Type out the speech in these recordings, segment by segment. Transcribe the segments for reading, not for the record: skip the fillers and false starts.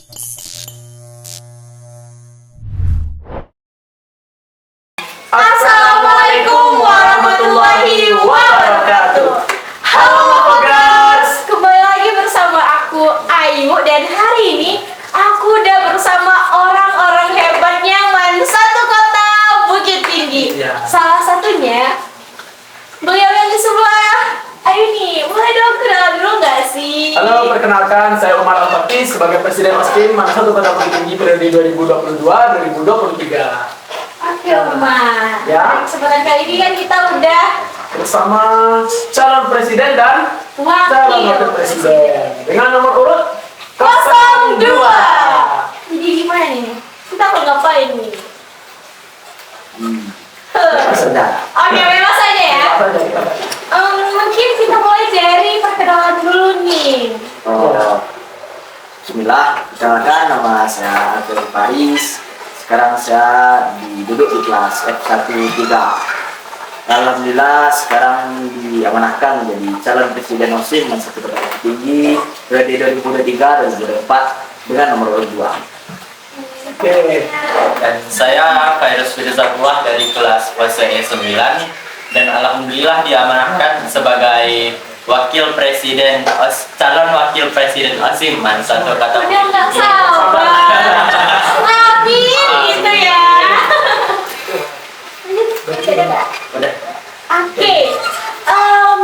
Assalamualaikum warahmatullahi wabarakatuh. Halo Mapogers, kembali lagi bersama aku Ayu, dan hari ini aku udah bersama orang-orang hebatnya Satu Kota Bukit Tinggi. Salah satunya beliau yang di sebelah Ayu nih. Boleh dong kenalan dulu nggak sih? Halo, perkenalkan saya Umar Al-Fatih sebagai Presiden Oskim Satu Kota Bukit Tinggi periode 2022-2023. Oke Umar. Ya. Kesempatan kali ini kan kita udah Bersama calon presiden dan calon wakil presiden dengan nomor urut 02. Jadi gimana nih? Kita mau ngapain nih? Oke, bebas saja ya. Mungkin kita mulai dari perkenalan dulu nih. Bismillah, perkenalkan nama saya Abdul Faris. Sekarang saya duduk di kelas F13. Alhamdulillah sekarang diamanahkan menjadi calon presiden Oskim Satu Kota Bukit Tinggi periode 2023-2024 dengan nomor urut 2. Oke. Dan saya Khairus Firzatullah dari kelas PSE 9, dan alhamdulillah diamanahkan sebagai calon wakil presiden Oskim Satu Kota Udah nggak sabar. Ngapain gitu ya? Udah nggak? Udah. Oke.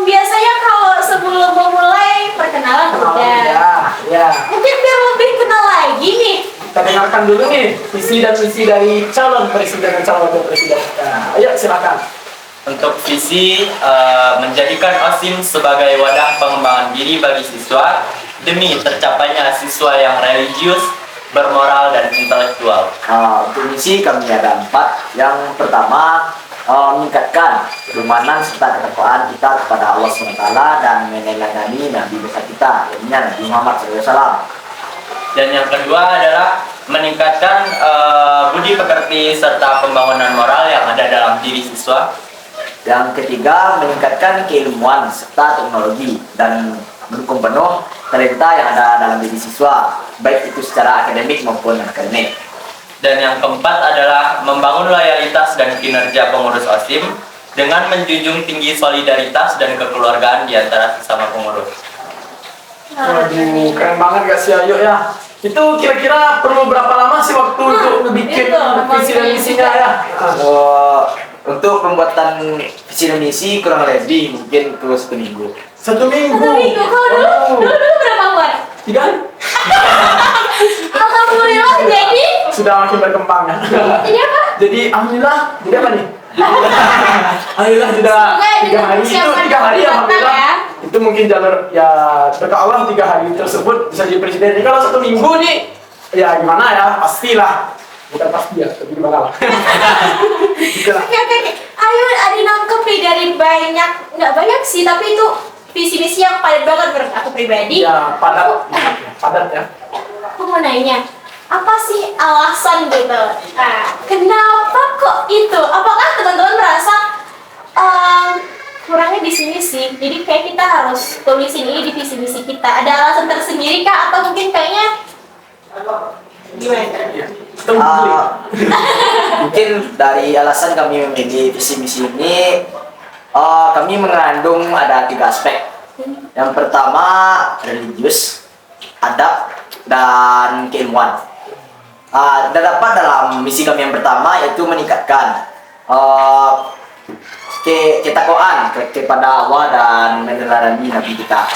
Biasanya kalau sebelum memulai perkenalan udah. Ya. Mungkin biar lebih kenal lagi nih. Kita dengarkan dulu nih visi dan misi dari calon presiden dan calon wakil presiden. Nah, ayo silakan. Untuk visi menjadikan Oskim sebagai wadah pengembangan diri bagi siswa demi tercapainya siswa yang religius, bermoral, dan intelektual. Untuk misi kami ada 4. Yang pertama, meningkatkan keimanan serta ketakwaan kita kepada Allah SWT dan meneladani Nabi besar kita, yaitu Nabi Muhammad SAW. Dan yang kedua adalah meningkatkan budi pekerti serta pembangunan moral yang ada dalam diri siswa. Yang ketiga, meningkatkan keilmuan serta teknologi dan mendukung penuh talenta yang ada dalam diri siswa, baik itu secara akademik maupun akademik. Dan yang keempat adalah membangun loyalitas dan kinerja pengurus Oskim dengan menjunjung tinggi solidaritas dan kekeluargaan di antara sesama pengurus. Waduh, keren banget gak sih Ayu ya? Itu kira-kira perlu berapa lama sih waktu untuk bikin visi dan misinya ya? Untuk pembuatan visi dan misi kurang lebih mungkin ke 1 minggu. 1 minggu. 1 minggu. Kalau dulu berapa bulan? 3 hari. Alhamdulillah, jadi Sudah makin berkembang ya. jadi apa? Jadi alhamdulillah, jadi apa nih? Alhamdulillah sudah Semoga 3 hari itu dengan 3 hari persiapan alhamdulillah. ya. Itu mungkin jalur ya berkat Allah 3 hari tersebut bisa jadi presiden. Jadi kalau 1 minggu nih ya gimana ya, pastilah. Bukan pasti ya, tapi gimana lah. Itulah. Oke. Ayo ada nangkep nih dari banyak, nggak banyak sih, tapi itu visi misi yang padat banget menurut aku pribadi. Ya padat, padat ya. Aku mau nanya, apa sih alasan gitu? Nah, kenapa kok itu? Apakah teman-teman merasa kurangnya di sini sih? Jadi kayak kita harus tulisin ini di visi misi kita. Ada alasan tersendiri kah? Atau mungkin kayaknya gimana? Mungkin dari alasan kami memilih visi misi ini, kami mengandung ada 3 aspek. Yang pertama religius, adab, dan keilmuan. Terdapat dalam misi kami yang pertama yaitu meningkatkan ketakwaan kepada Allah dan meneladani Nabi kita.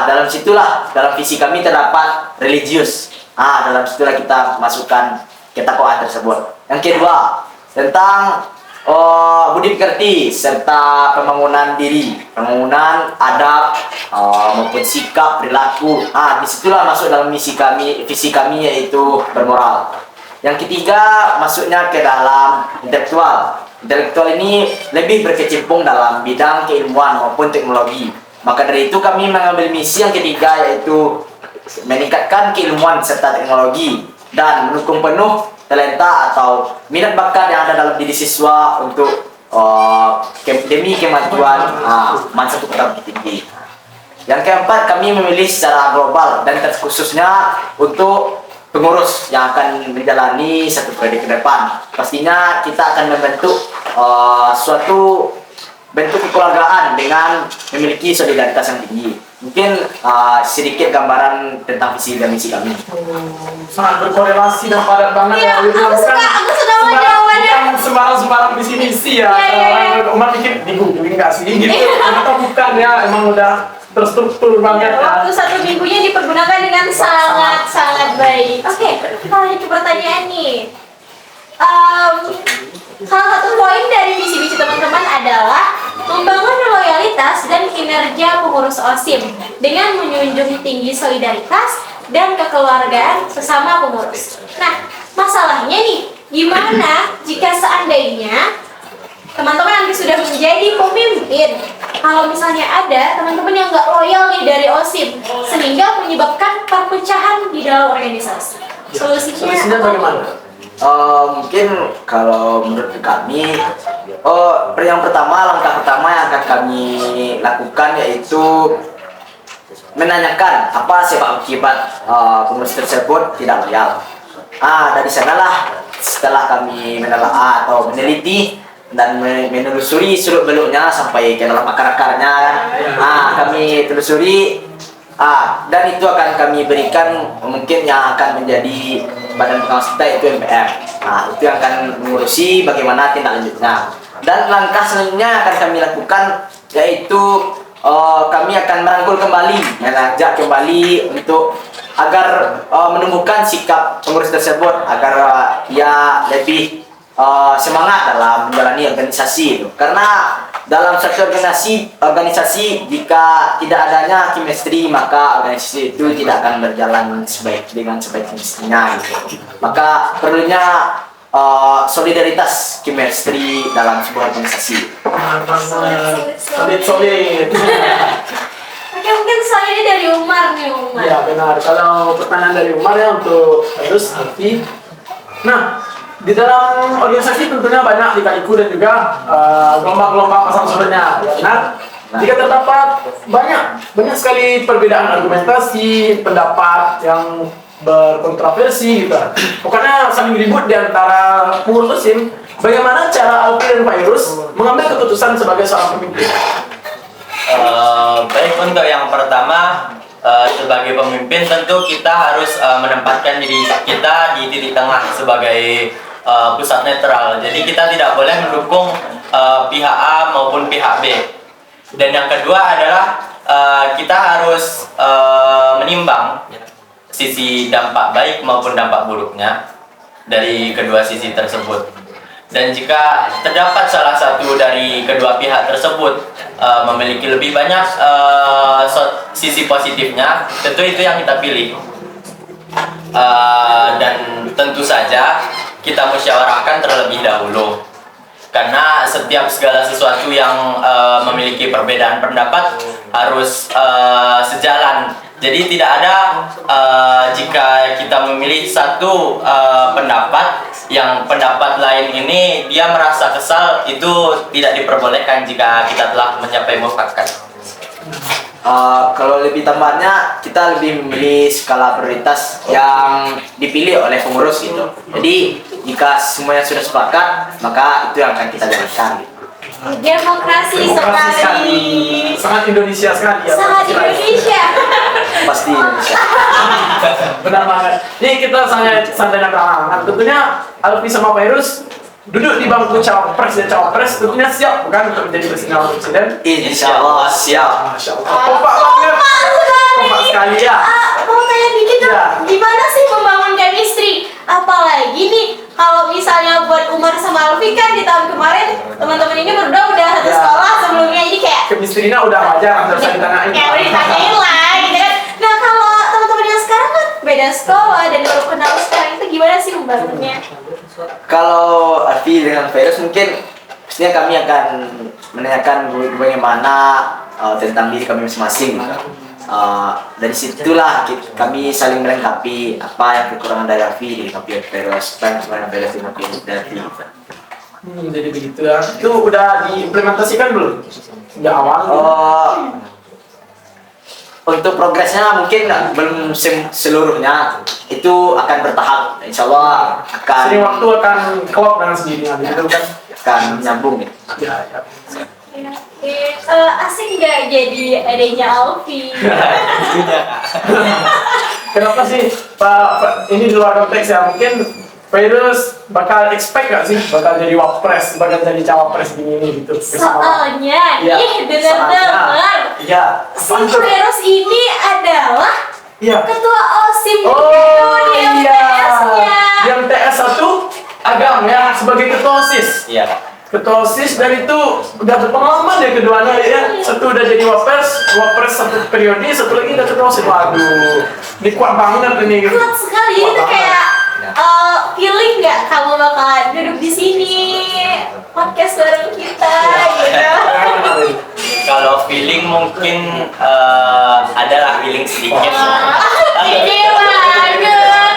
Dalam situlah dalam visi kami terdapat religius. Dalam situlah kita masukkan ketakwaan tersebut. Yang kedua tentang budi pekerti serta pembangunan diri, pembangunan adab maupun sikap perilaku. Disitulah masuk dalam visi kami yaitu bermoral. Yang ketiga masuknya ke dalam intelektual. Intelektual ini lebih berkecimpung dalam bidang keilmuan maupun teknologi. Maka dari itu kami mengambil misi yang ketiga yaitu meningkatkan keilmuan serta teknologi dan mendukung penuh talenta atau minat bakat yang ada dalam diri siswa untuk demi kemajuan Satu Kota Bukit Tinggi. Yang keempat, kami memilih secara global dan terkhususnya untuk pengurus yang akan menjalani satu periode ke depan. Pastinya kita akan membentuk suatu bentuk kekeluargaan dengan memiliki solidaritas yang tinggi. Mungkin sedikit gambaran tentang visi dan misi kami. Sangat berkorelasi dan padat banget Iya, ya. aku suka menjawabnya. Sembarang visi misi ya. Iya. Umat pikir digugulin nggak sih gitu. Ternyata bukan ya, emang udah terstruktur banget ya. Waktu 1 minggunya dipergunakan dengan sangat baik. Oke, kita lanjut ke pertanyaan nih. Salah satu poin dari visi-visi teman-teman adalah membangun loyalitas dan kinerja pengurus OSIM dengan menjunjung tinggi solidaritas dan kekeluargaan sesama pengurus. Nah, masalahnya nih, gimana jika seandainya teman-teman nanti sudah menjadi pemimpin, kalau misalnya ada teman-teman yang nggak loyal nih dari OSIM, sehingga menyebabkan perpecahan di dalam organisasi. Solusinya bagaimana? Mungkin kalau menurut kami, yang pertama, langkah pertama yang akan kami lakukan yaitu menanyakan apa sebab akibat pengurus tersebut tidak loyal. Dari sanalah setelah kami menelaah atau meneliti dan menelusuri seluk beluknya sampai ke dalam akar-akarnya, kami telusuri. Dan itu akan kami berikan mungkin yang akan menjadi badan pengawas kita, yaitu MPR. Itu yang akan mengurusi bagaimana tindak lanjutnya. Dan langkah selanjutnya akan kami lakukan yaitu kami akan merangkul kembali, mengajak kembali untuk agar menumbuhkan sikap pengurus tersebut agar ia lebih semangat dalam menjalani organisasi itu. Karena dalam satu organisasi jika tidak adanya chemistry, maka organisasi itu tidak akan berjalan dengan sebaik mestinya gitu. Maka perlunya solidaritas chemistry dalam sebuah organisasi. Solid. Oke, mungkin soalnya dari Umar nih, Umar. Ya benar. Kalau pertanyaan dari Umar ya untuk terus Alfi. Nah, di dalam organisasi tentunya banyak lika-liku dan juga gelombang-gelombang pasang surutnya. Ya benar. Jika terdapat banyak sekali perbedaan argumentasi, pendapat yang berkontroversi gitu. Pokoknya saling ribut di antara pengurus OSIM. Bagaimana cara Alfi dan Fairuz mengambil keputusan sebagai seorang pemimpin? Baik, untuk yang pertama, sebagai pemimpin tentu kita harus menempatkan diri kita di titik tengah sebagai pusat netral. Jadi kita tidak boleh mendukung pihak A maupun pihak B. Dan yang kedua adalah kita harus menimbang sisi dampak baik maupun dampak buruknya dari kedua sisi tersebut. Dan jika terdapat salah satu dari kedua pihak tersebut memiliki lebih banyak sisi positifnya, tentu itu yang kita pilih. Dan tentu saja kita musyawarahkan terlebih dahulu, karena setiap segala sesuatu yang memiliki perbedaan pendapat harus sejalan. Jadi tidak ada jika kita memilih satu pendapat yang pendapat lain ini dia merasa kesal, itu tidak diperbolehkan jika kita telah mencapai mufakat. Kalau lebih tambahnya, kita lebih memilih skala prioritas yang dipilih oleh pengurus gitu. Jadi jika semuanya sudah sepakat, maka itu yang akan kita jalankan. Demokrasi sekali. Sangat Indonesia sekali ya. Sangat Indonesia. Pasti Indonesia. Benar banget. Ini kita santai dan ramah. Tentunya Alfi sama Fairuz duduk di bangku cawapres dan cawapres tentunya siap bukan untuk menjadi presiden? Insya Allah siap. Masya Allah. Kompak banget. Kompak sekali ya. Mau tanya dikit dong, Ya. gimana sih membangun chemistry? Apalagi nih, kalau misalnya buat Umar sama Alfi kan di tahun kemarin teman-teman ini berdua udah satu Ya. sekolah sebelumnya, jadi kayak Chemistry-nya udah wajar, nggak usah ditanyain. kayak udah ditanyain lah gitu kan. Nah, kalau teman-teman yang sekarang kan beda sekolah dan baru kenal sekarang, itu gimana sih membangunnya? Kalau Alfi dengan Fairuz mungkin pastinya kami akan menanyakan bagaimana tentang diri kami masing-masing. Dari situlah kami saling melengkapi apa yang kekurangan dari Alfi dilengkapi oleh Fairuz, apa yang kekurangan Fairuz dilengkapi dari Alfi. Jadi begitu ya. Itu udah diimplementasikan belum? Sejak awal. untuk progresnya mungkin belum seluruhnya, itu akan bertahap. Insya Allah Sering akan waktu akan kelop dengan sendirinya gitu kan. nyambung ya. Ya, ya. Asik nggak jadi adanya Alfi? Kenapa sih Pak, ini di luar konteks ya, mungkin Virus bakal expect gak sih bakal jadi wapres, bakal jadi cawapres gini gitu? Soalnya, Iya, dengar-dengar, Iya. si Virus ini adalah Iya. ketua OSIM Oh di iya. MTS-nya. Di MTS 1 Agam ya sebagai ketua OSIS. Iya. Ketua OSIS dan itu udah berpengalaman ya keduanya ya. Satu udah jadi wapres satu periode, satu lagi udah ketua OSIS. Waduh, ini kuat banget ini. Kuat sekali, Kuat itu banget. kayak feeling nggak kamu bakalan duduk di sini podcast bareng kita gitu. Kalau feeling mungkin adalah feeling sedikit. Ini banget.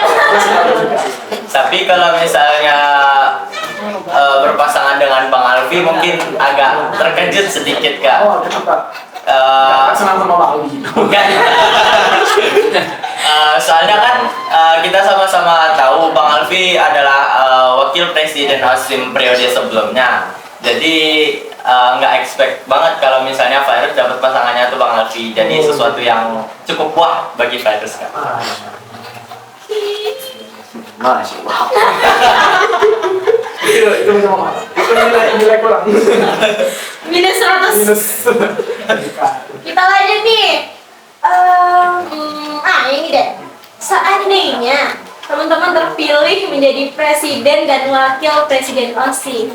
Tapi kalau misalnya berpasangan dengan Bang Alfi mungkin agak terkejut sedikit kak. Oh, kenapa? Eh, Senang sama Bali. Bukan. Soalnya kan kita sama-sama tahu Bang Alfi adalah wakil presiden OSIM periode sebelumnya. Jadi nggak expect banget kalau misalnya Virus dapat pasangannya tuh Bang Alfi. Jadi sesuatu yang cukup wah bagi Virus kan. Masya Allah. Itu sama. Itu nilai kurang. Minus 100. Minus. Kita lanjut nih. Ini deh. Seandainya teman-teman terpilih menjadi presiden dan wakil presiden OSIM,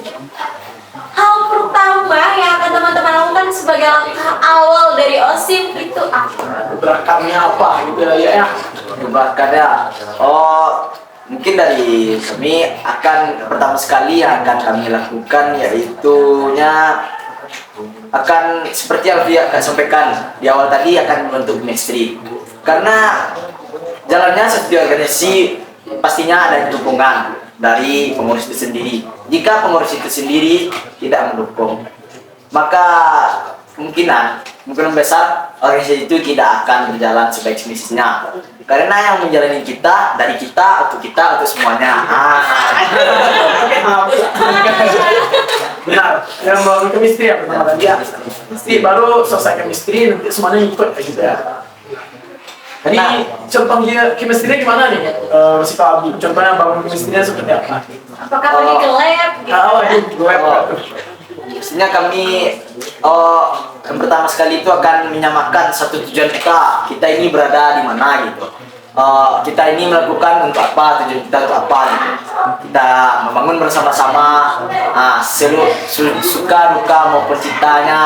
hal pertama yang akan teman-teman lakukan sebagai langkah awal dari OSIM itu apa? Gerakannya apa gitu ya? Gebrakannya, oh mungkin dari kami akan pertama sekali yang akan kami lakukan yaitunya akan seperti yang dia sampaikan di awal tadi, akan membentuk chemistry. Karena jalannya setiap organisasi pastinya ada dukungan dari pengurus itu sendiri. Jika pengurus itu sendiri tidak mendukung, maka kemungkinan besar organisasi itu tidak akan berjalan sebaik semestinya. Karena yang menjalani kita dari kita untuk semuanya. Benar, yang baru chemistry ya pertama tadi ya. Mesti baru selesai chemistry nanti semuanya ikut kayak gitu ya. Jadi contohnya chemistry-nya gimana nih? Masih Pak Abi, contohnya bangun chemistry-nya seperti apa? Apakah pergi ke lab? Gitu? Di web. Biasanya kami yang pertama sekali itu akan menyamakan satu tujuan kita ini berada di mana gitu. Kita ini melakukan untuk apa, tujuan kita untuk apa gitu. Kita membangun bersama-sama, suka duka maupun cintanya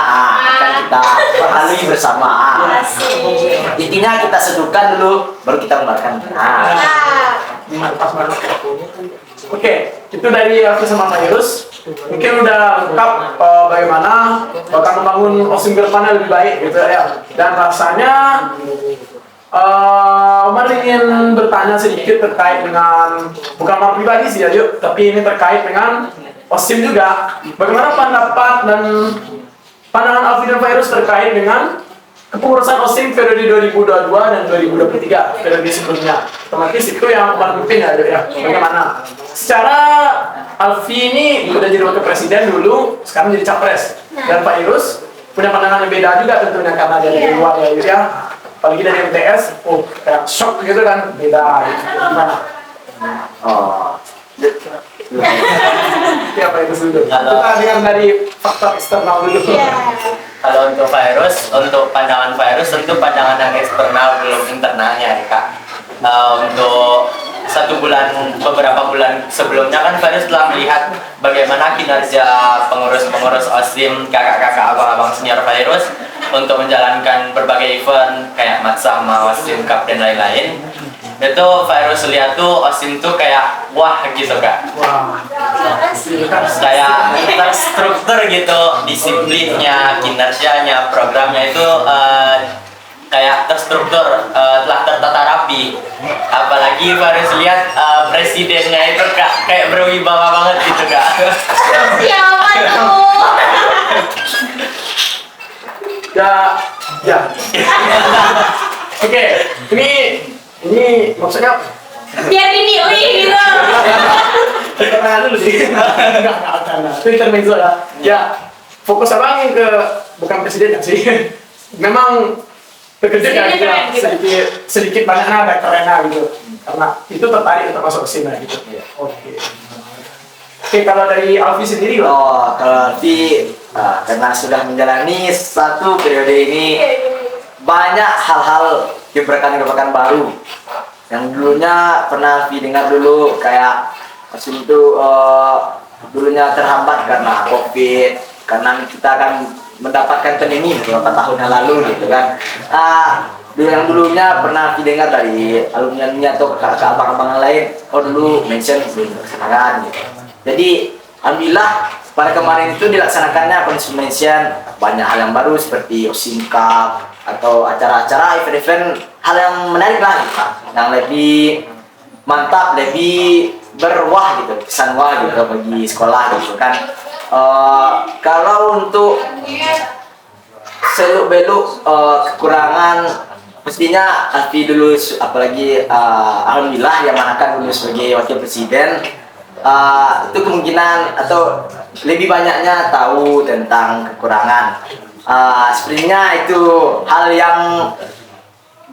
akan kita lalui bersama. Intinya kita seduhkan dulu, baru kita membaharkan. Pas banget. Oke, itu dari aku sama Virus. Mungkin udah lengkap bagaimana bakal membangun OSIM ke depannya lebih baik gitu ya. Dan rasanya Umar ingin bertanya sedikit terkait dengan, bukan Umar pribadi sih ya yuk, tapi ini terkait dengan OSIM juga. Bagaimana pendapat dan pandangan Alfi dan Virus terkait dengan kepengurusan OSIM periode 2022 dan 2023 periode sebelumnya. Otomatis itu yang Umar pimpin ya yuk ya. Bagaimana? Secara Alfi ini udah jadi wakil presiden dulu, sekarang jadi capres. Dan Pak Virus punya pandangan yang beda juga tentunya karena dari luar ya yuk ya. Apalagi dari MTS, kayak shock gitu kan, beda gitu. Gimana? Apa itu dulu? Kita lihat dari faktor eksternal dulu. Kalau untuk Virus, untuk pandangan Virus tentu pandangan yang eksternal belum internalnya ya kak. Untuk beberapa bulan sebelumnya kan Virus telah melihat bagaimana kinerja pengurus-pengurus OSIM, kakak-kakak, abang-abang senior Virus untuk menjalankan berbagai event kayak Matsama, OSIM Cup dan lain-lain. Itu Virus lihat tuh OSIM tuh kayak wah gitu kak. Wah, Kayak terstruktur gitu, disiplinnya, kinerjanya, programnya itu kayak terstruktur, telah tertata rapi. Apalagi Virus lihat presidennya itu kak kayak berwibawa banget gitu kak. Siapa tuh? ya Ya. Oke, ini maksudnya Biar dinilai gitu. kita tanya dulu sih. Enggak ada. Itu intermezzo ya. Ya, fokus abang ke bukan presidennya sih. Memang terkejut ya Presidennya keren gitu. sedikit banyaknya ada kerennya gitu. Karena itu tertarik untuk masuk ke sini gitu. Oke. Oke, kalau dari Alfi sendiri Bang. Oh, kalau Alfi, karena sudah menjalani satu periode ini, banyak hal-hal gebrakan-gebrakan baru yang dulunya pernah Alfi dengar dulu kayak masih itu dulunya terhambat karena COVID, karena kita akan mendapatkan pandemi beberapa tahun yang lalu gitu kan. Dulu yang dulunya pernah Alfi dengar dari alumni atau kakak abang-abang lain, oh dulu mention belum dilaksanakan gitu. Jadi alhamdulillah pada kemarin itu dilaksanakannya mention banyak hal yang baru seperti Osim Cup atau acara-acara event-event hal yang menarik lah gitu, yang lebih mantap, lebih berwah gitu, kesan wah gitu bagi sekolah gitu kan. Kalau untuk seluk-beluk kekurangan, mestinya Alfi dulu apalagi alhamdulillah yang manakan dulu sebagai wakil presiden, itu kemungkinan atau lebih banyaknya tahu tentang kekurangan. Sebenarnya itu hal yang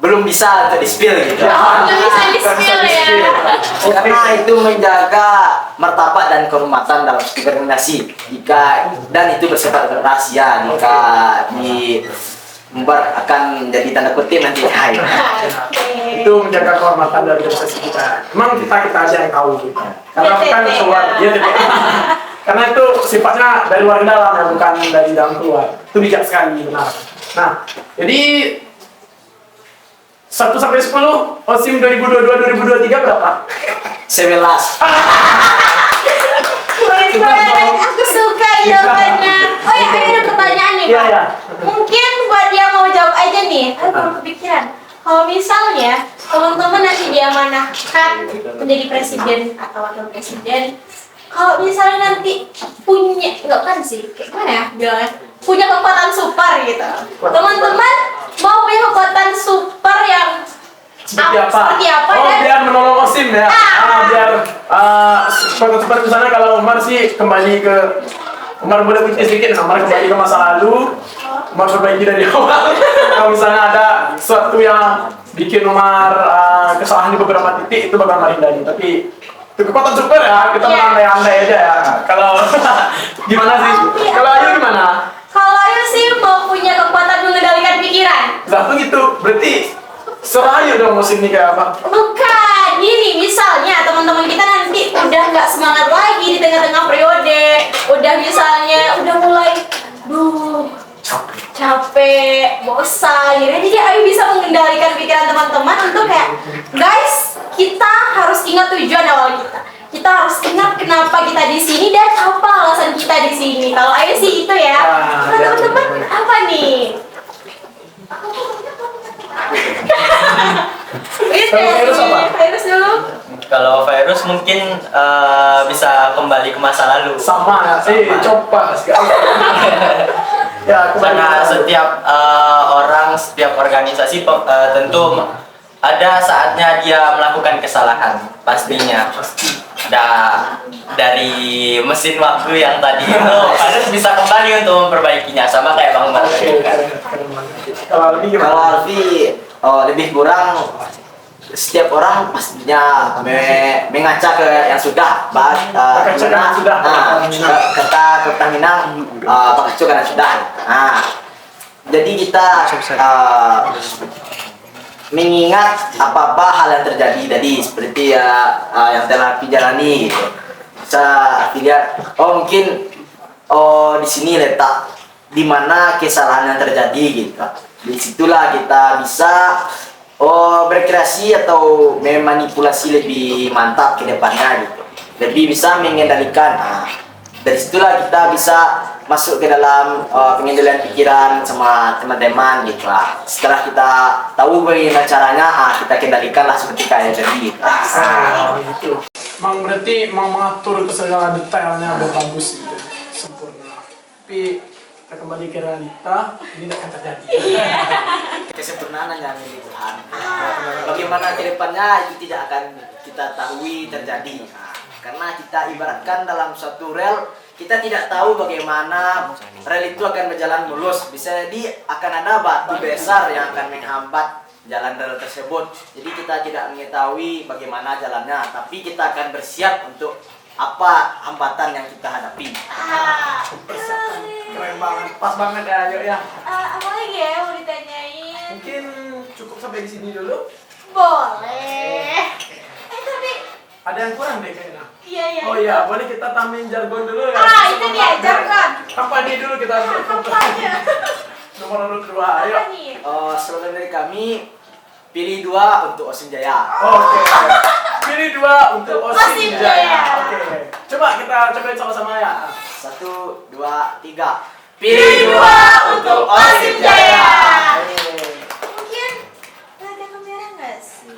belum bisa untuk di-spill gitu. Belum bisa di-spill ya. Karena itu menjaga martabat dan kehormatan dalam organisasi. Dan itu bersifat rahasia jika diumbar akan jadi tanda kutip nanti. Itu menjaga kehormatan dari organisasi kita. Memang kita aja yang tahu gitu. Karena bukan keluar dia karena itu sifatnya dari luar ke dalam ya, bukan dari dalam keluar. Itu bijak sekali, benar. Nah, jadi 1 sampai 10 OSIM 2022-2023 berapa? 11. Aku suka jawabannya. Oh ya, ada pertanyaan nih, Iya, Pak. iya. Mungkin buat dia mau jawab aja nih. Aku baru kepikiran. Kalau misalnya teman-teman nanti diamanahkan menjadi presiden atau wakil presiden, kalau misalnya nanti punya, enggak kan sih, kayak mana ya bilangnya, punya kekuatan super gitu. Teman-teman mau punya kekuatan super yang Seperti apa? Seperti apa Oh, dan biar menolong OSIM ya. Biar seperti misalnya kalau Umar sih kembali ke Umar boleh punya sedikit, Umar kembali ke masa lalu, Umar perbaiki dari awal. Kalau misalnya ada sesuatu yang bikin Umar kesalahan di beberapa titik, itu bakal Umar hindari. Tapi itu kekuatan super ya, kita mengandai-andai aja ya. Kalau gimana sih? Kalau Ayu gimana? kalau Ayu sih mau punya kekuatan mengendalikan pikiran. Lah tuh gitu, berarti serayu dong musim ini kayak apa? Bukan, ini misalnya teman-teman kita nanti udah nggak semangat lagi di tengah-tengah periode, udah misalnya udah mulai, capek, bosan, gitu. Jadi Ayu bisa mengendalikan pikiran teman-teman untuk kayak, guys, kita harus ingat tujuan awal kita. Kita harus ingat kenapa kita di sini dan apa alasan kita di sini. Kalau Ayu sih itu ya. Kalau teman-teman apa nih? Itu Kalau Virus apa? Virus dulu. Kalau virus mungkin bisa kembali ke masa lalu. Sama ya, coba sekali. Ya, Karena setiap orang, setiap organisasi tentu ada saatnya dia melakukan kesalahan, pastinya. Dari mesin waktu yang tadi itu harus bisa kembali untuk memperbaikinya, sama kayak Bang Umar. Kalau lebih gimana? Kalau Alfi lebih kurang setiap orang pastinya mengaca ke yang sudah, kata Pertamina mengacu karena sudah. Jadi kita mengingat apa-apa hal yang terjadi tadi seperti yang telah dijalani gitu. Bisa lihat, mungkin di sini letak di mana kesalahan yang terjadi gitu. Disitulah kita bisa berkreasi atau memanipulasi lebih mantap ke depannya gitu. Lebih bisa mengendalikan. Dari situlah kita bisa masuk ke dalam pengendalian pikiran sama teman-teman gitu lah. Setelah kita tahu bagaimana caranya, kita kendalikan lah seperti kayak tadi gitu. Gitu. Berarti mengatur ke segala detailnya udah bagus gitu, sempurna. Tapi kita kembali ke realita, ini tidak akan terjadi. Kesempurnaan hanya milik Tuhan. Bagaimana ke depannya itu tidak akan kita tahu terjadi. Nah, karena kita ibaratkan dalam suatu rel, kita tidak tahu bagaimana rel itu akan berjalan mulus. Bisa jadi akan ada batu besar yang akan menghambat jalan rel tersebut. Jadi kita tidak mengetahui bagaimana jalannya, tapi kita akan bersiap untuk apa hambatan yang kita hadapi. Keren banget, pas banget ya, yuk ya. Apa lagi ya mau ditanyain? Mungkin cukup sampai di sini dulu. Boleh. Tapi Ada yang kurang deh kayaknya. iya. Oh iya, boleh kita tambahin jargon dulu ya. Itu dia jargon. Kampanye dulu kita. Kampanye. Nomor 2, ayo. Apa nih? Slogan dari kami, pilih 2 untuk Osim Jaya. Oke. Pilih 2 untuk Osim Osim Jaya. Jaya. Oke. Coba kita cobain sama-sama ya. 1, 2, 3. Pilih 2 untuk Osim Jaya. Yeay. Mungkin ada kamera nggak sih?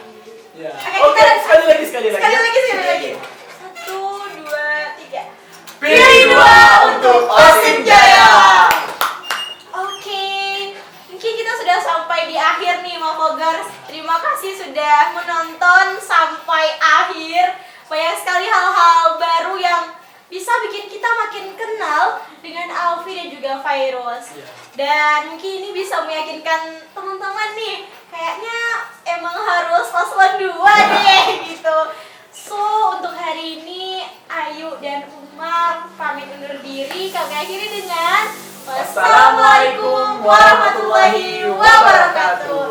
Ya. Oke, Oke, sekali lagi. Sekali lagi. 1, 2, 3. Pilih 2 untuk Osim Jaya. Oke, mungkin kita sudah sampai di akhir nih, Mavogers. Terima kasih sudah menonton sampai akhir. Banyak sekali hal-hal baru yang bisa bikin kita makin kenal dengan Alfi dan juga Virus. Dan mungkin ini bisa meyakinkan teman-teman nih, kayaknya emang harus paslon 2 deh gitu. So, untuk hari ini Ayu dan Umar pamit undur diri. Kami akhiri dengan wassalamualaikum warahmatullahi wabarakatuh.